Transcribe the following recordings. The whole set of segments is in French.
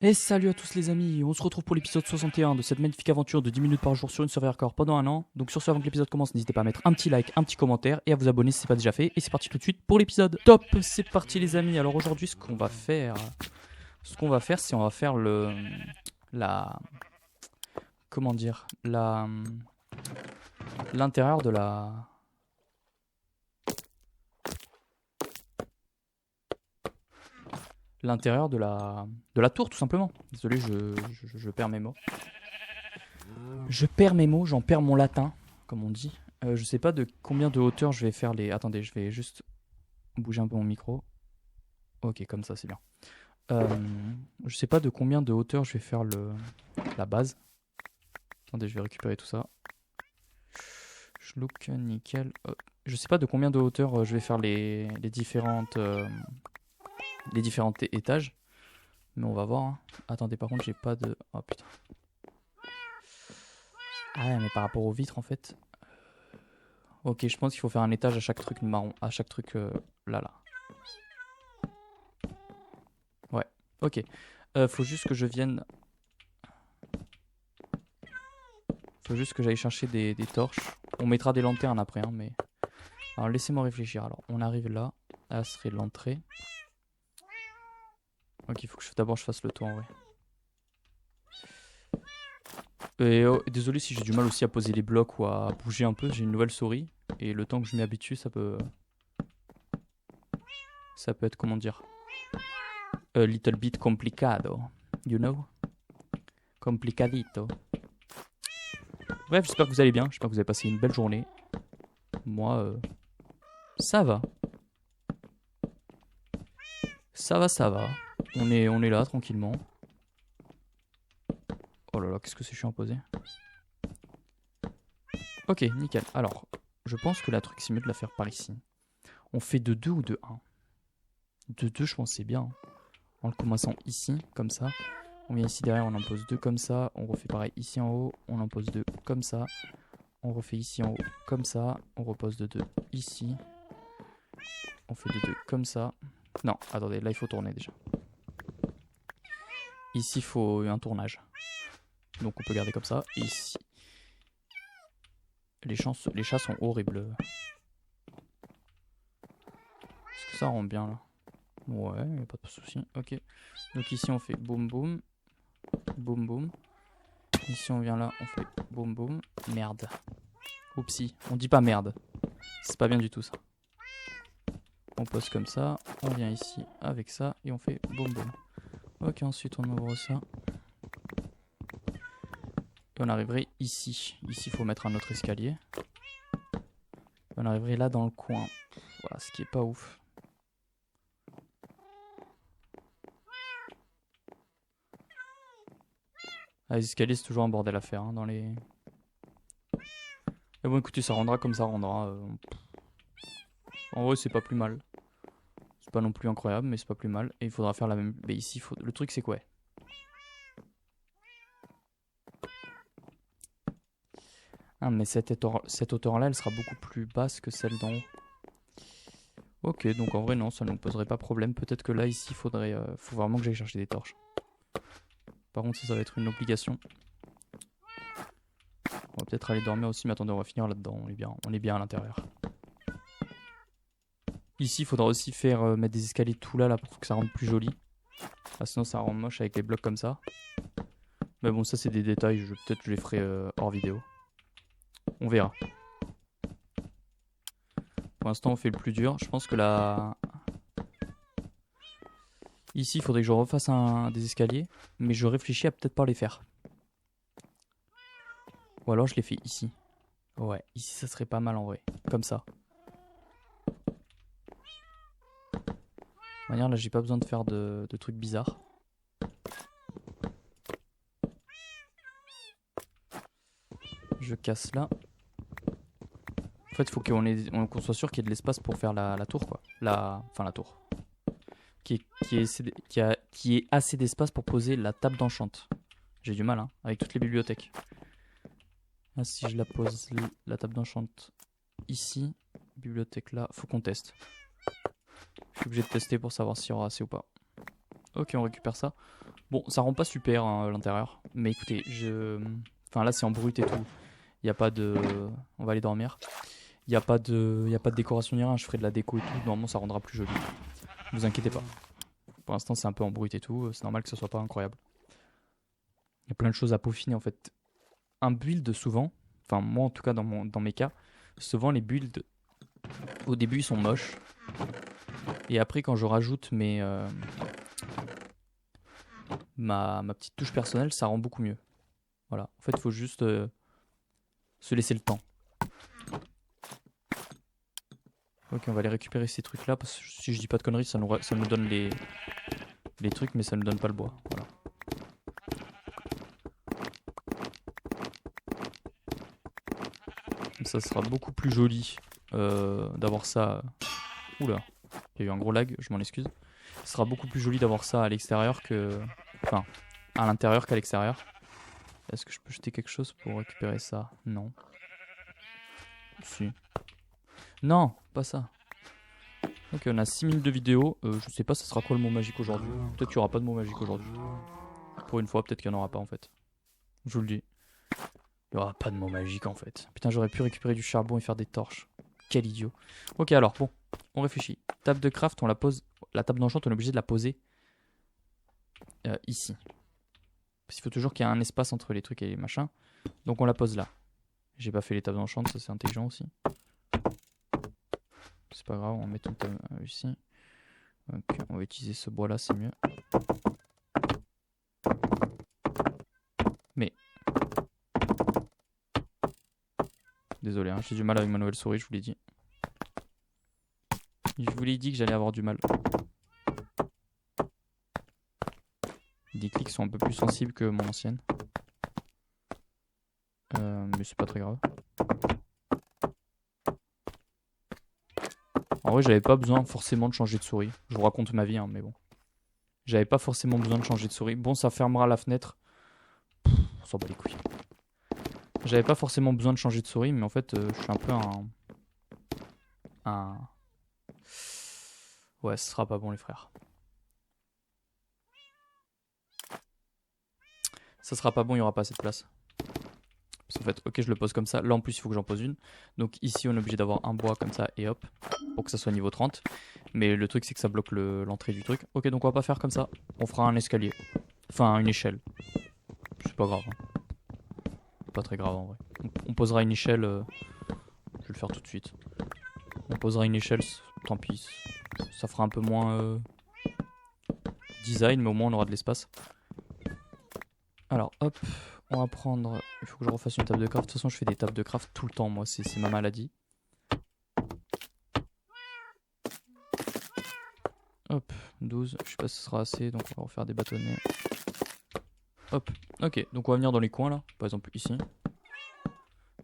Et salut à tous les amis, on se retrouve pour l'épisode 61 de cette magnifique aventure de 10 minutes par jour sur une serveur hardcore pendant un an. Donc sur ce, avant que l'épisode commence, n'hésitez pas à mettre un petit like, un petit commentaire et à vous abonner si ce n'est pas déjà fait. Et c'est parti tout de suite pour l'épisode. Top, c'est parti les amis. Alors aujourd'hui, ce qu'on va faire, c'est on va faire la, comment dire, l'intérieur de la tour tout simplement. Désolé, je perds mes mots. Je perds mes mots, j'en perds mon latin, comme on dit. Je sais pas de combien de hauteur je vais faire les. Attendez, je vais juste bouger un peu mon micro. Ok, comme ça, c'est bien. Je sais pas de combien de hauteur je vais faire la base. Attendez, je vais récupérer tout ça. Schlook, nickel. Je sais pas de combien de hauteur je vais faire les différents étages. Mais on va voir, hein. Attendez, par contre, j'ai pas de. Oh putain. Ah ouais, mais par rapport aux vitres, en fait. Ok, je pense qu'il faut faire un étage à chaque truc marron. À chaque truc là. Ouais, ok. Faut juste que je vienne. Faut juste que j'aille chercher des torches. On mettra des lanternes après, hein, mais. Alors laissez-moi réfléchir. Alors, on arrive là. Là, ce serait l'entrée. Ok, il faut que d'abord je fasse le tour en vrai. Et désolé si j'ai du mal aussi à poser les blocs ou à bouger un peu. J'ai une nouvelle souris. Et le temps que je m'y habitue, ça peut. Ça peut être, comment dire. A little bit complicado. You know? Complicadito. Bref, j'espère que vous allez bien. J'espère que vous avez passé une belle journée. Moi, ça va. Ça va, ça va. On est là, tranquillement. Oh là là, qu'est-ce que c'est chiant à poser. Ok, nickel. Alors, je pense que la truc, c'est mieux de la faire par ici. On fait de 2 ou de 1. De 2, je pense que c'est bien. En le commençant ici, comme ça. On vient ici derrière, on en pose 2 comme ça. On refait pareil ici en haut. On en pose 2 comme ça. On refait ici en haut comme ça. On repose de 2 ici. On fait de 2 comme ça. Non, attendez, là il faut tourner déjà. Ici, il faut un tournage. Donc on peut garder comme ça. Et ici, les chats sont horribles. Est-ce que ça rend bien là? Ouais, y a pas de souci. Ok. Donc ici on fait boum boum. Boum boum. Ici on vient là, on fait boum boum. Merde. Oupsie. On dit pas merde. C'est pas bien du tout ça. On pose comme ça. On vient ici avec ça. Et on fait boum boum. Ok, ensuite on ouvre ça. Et on arriverait ici. Ici il faut mettre un autre escalier. Et on arriverait là dans le coin. Voilà, ce qui est pas ouf. Ah, les escaliers, c'est toujours un bordel à faire, hein, dans les. Mais bon, écoutez, ça rendra comme ça rendra. En vrai, c'est pas plus mal. C'est pas non plus incroyable, mais c'est pas plus mal. Et il faudra faire la même. Mais ici, le truc, c'est quoi? Ah, mais cette hauteur-là, elle sera beaucoup plus basse que celle d'en haut. Ok, donc en vrai, non, ça ne nous poserait pas problème. Peut-être que là, ici, faut vraiment que j'aille chercher des torches. Par contre, ça va être une obligation. On va peut-être aller dormir aussi, mais attendez, on va finir là-dedans. On est bien à l'intérieur. Ici, il faudra aussi mettre des escaliers tout là pour que ça rende plus joli. Ah, sinon, ça rend moche avec les blocs comme ça. Mais bon, ça, c'est des détails. Peut-être je les ferai hors vidéo. On verra. Pour l'instant, on fait le plus dur. Je pense que là. Ici, il faudrait que je refasse des escaliers. Mais je réfléchis à peut-être pas les faire. Ou alors, je les fais ici. Ouais, ici, ça serait pas mal en vrai. Comme ça. De manière, là, j'ai pas besoin de faire de trucs bizarres. Je casse là. En fait, il faut qu'on soit sûr qu'il y ait de l'espace pour faire la tour, quoi. Enfin, la tour. Qui ait assez d'espace pour poser la table d'enchante. J'ai du mal, hein, avec toutes les bibliothèques. Là, si je la pose, la table d'enchante ici, bibliothèque là, faut qu'on teste. Je suis obligé de tester pour savoir s'il y aura assez ou pas. Ok, on récupère ça. Bon, ça rend pas super hein, à l'intérieur. Mais écoutez, enfin là c'est en brut et tout. Il y a pas de... On va aller dormir. Il y a pas de décoration ni rien. Je ferai de la déco et tout. Normalement ça rendra plus joli. Ne vous inquiétez pas. Pour l'instant c'est un peu en brut et tout. C'est normal que ce soit pas incroyable. Il y a plein de choses à peaufiner en fait. Un build souvent, enfin moi en tout cas dans mes cas, souvent les builds au début ils sont moches. Et après quand je rajoute ma petite touche personnelle, ça rend beaucoup mieux. Voilà. En fait, il faut juste se laisser le temps. Ok, on va aller récupérer ces trucs-là, parce que si je dis pas de conneries, ça nous donne les trucs, mais ça nous donne pas le bois. Voilà. Ça sera beaucoup plus joli d'avoir ça... Oula, il y a eu un gros lag, je m'en excuse. Ce sera beaucoup plus joli d'avoir ça à l'extérieur que... Enfin, à l'intérieur qu'à l'extérieur. Est-ce que je peux jeter quelque chose pour récupérer ça? Non. Si. Non, pas ça. Ok, on a 6 minutes de vidéo. Je sais pas, ça sera quoi le mot magique aujourd'hui. Peut-être qu'il n'y aura pas de mot magique aujourd'hui. Pour une fois, peut-être qu'il n'y en aura pas en fait. Je vous le dis. Il n'y aura pas de mot magique en fait. Putain, j'aurais pu récupérer du charbon et faire des torches. Quel idiot. Ok, alors, bon, on réfléchit. Table de craft, on la pose. La table d'enchant, on est obligé de la poser ici. Parce qu'il faut toujours qu'il y ait un espace entre les trucs et les machins. Donc on la pose là. J'ai pas fait les tables d'enchant, ça c'est intelligent aussi. C'est pas grave, on va mettre une table ici. Ok, on va utiliser ce bois là, c'est mieux. Mais... Désolé, hein, j'ai du mal avec ma nouvelle souris, je vous l'ai dit. Je vous l'ai dit que j'allais avoir du mal. Les clics sont un peu plus sensibles que mon ancienne. Mais c'est pas très grave. En vrai, j'avais pas besoin forcément de changer de souris. Je vous raconte ma vie, hein, mais bon. J'avais pas forcément besoin de changer de souris. Bon, ça fermera la fenêtre. Pff, on s'en bat les couilles. J'avais pas forcément besoin de changer de souris, mais en fait, je suis un peu un... Ouais, ce sera pas bon, les frères. Ça sera pas bon, il y aura pas assez de place. Parce qu'en fait, ok, je le pose comme ça. Là, en plus, il faut que j'en pose une. Donc ici, on est obligé d'avoir un bois comme ça, et hop, pour que ça soit niveau 30. Mais le truc, c'est que ça bloque l'entrée du truc. Ok, donc on va pas faire comme ça. On fera un escalier. Enfin, une échelle. C'est pas grave. Hein. Pas très grave, en vrai. On posera une échelle... Je vais le faire tout de suite. On posera une échelle, tant pis. Ça fera un peu moins design, mais au moins on aura de l'espace. Alors, hop, on va prendre... Il faut que je refasse une table de craft. De toute façon, je fais des tables de craft tout le temps, moi. C'est ma maladie. Hop, 12. Je sais pas si ce sera assez, donc on va refaire des bâtonnets. Hop, ok. Donc on va venir dans les coins, là. Par exemple, ici.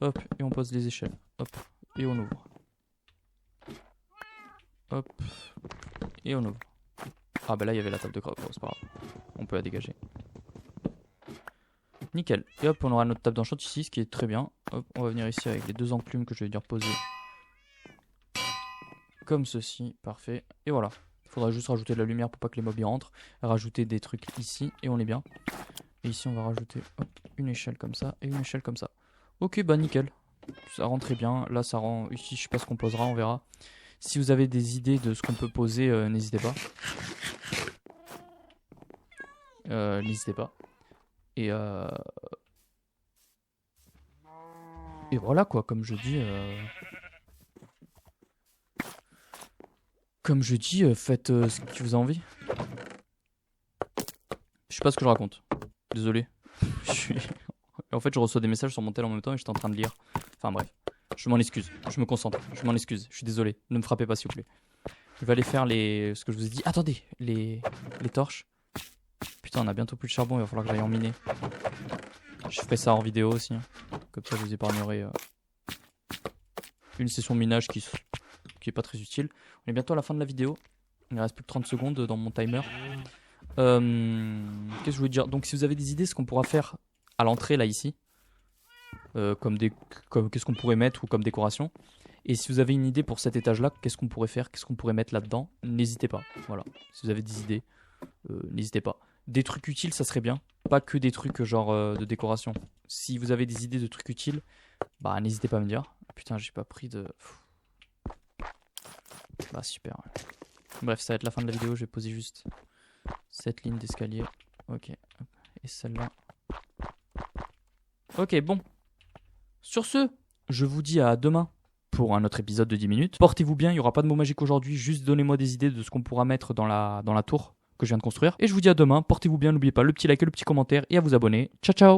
Hop, et on pose les échelles. Hop, et on ouvre. Hop, et on ouvre. Ah bah là, il y avait la table de craft. Bon, c'est pas grave. On peut la dégager. Nickel. Et hop, on aura notre table d'enchant ici, ce qui est très bien. Hop, on va venir ici avec les deux enclumes que je vais dire poser. Comme ceci, parfait. Et voilà. Il faudra juste rajouter de la lumière pour pas que les mobs y rentrent. Rajouter des trucs ici, et on est bien. Et ici, on va rajouter hop, une échelle comme ça, et une échelle comme ça. Ok, bah nickel. Ça rend très bien. Là, ça rend... Ici, je sais pas ce qu'on posera, on verra. Si vous avez des idées de ce qu'on peut poser, n'hésitez pas. N'hésitez pas. Et voilà quoi, comme je dis... Comme je dis, faites ce qui vous a envie. Je sais pas ce que je raconte. Désolé. En fait, je reçois des messages sur mon tel en même temps et j'étais en train de lire. Enfin bref. Je m'en excuse. Je me concentre. Je m'en excuse. Je suis désolé. Ne me frappez pas s'il vous plaît. Je vais aller faire ce que je vous ai dit. Attendez, les torches. Putain, on a bientôt plus de charbon. Il va falloir que j'aille en miner. Je ferai ça en vidéo aussi. Hein. Comme ça, je vous épargnerai une session de minage qui est pas très utile. On est bientôt à la fin de la vidéo. Il ne reste plus que 30 secondes dans mon timer. Qu'est-ce que je voulais dire? Donc si vous avez des idées, ce qu'on pourra faire à l'entrée là ici, qu'est-ce qu'on pourrait mettre ou comme décoration. Et si vous avez une idée pour cet étage là, qu'est-ce qu'on pourrait faire, qu'est-ce qu'on pourrait mettre là-dedans, n'hésitez pas. Voilà. Si vous avez des idées, n'hésitez pas. Des trucs utiles, ça serait bien. Pas que des trucs genre de décoration. Si vous avez des idées de trucs utiles, bah n'hésitez pas à me dire. Putain, j'ai pas pris de... Bah super. Ouais. Bref, ça va être la fin de la vidéo. Je vais poser juste cette ligne d'escalier. Ok. Et celle-là. Ok, bon. Sur ce, je vous dis à demain pour un autre épisode de 10 minutes. Portez-vous bien, il n'y aura pas de mots magiques aujourd'hui. Juste donnez-moi des idées de ce qu'on pourra mettre dans la tour que je viens de construire. Et je vous dis à demain. Portez-vous bien, n'oubliez pas le petit like et le petit commentaire et à vous abonner. Ciao, ciao!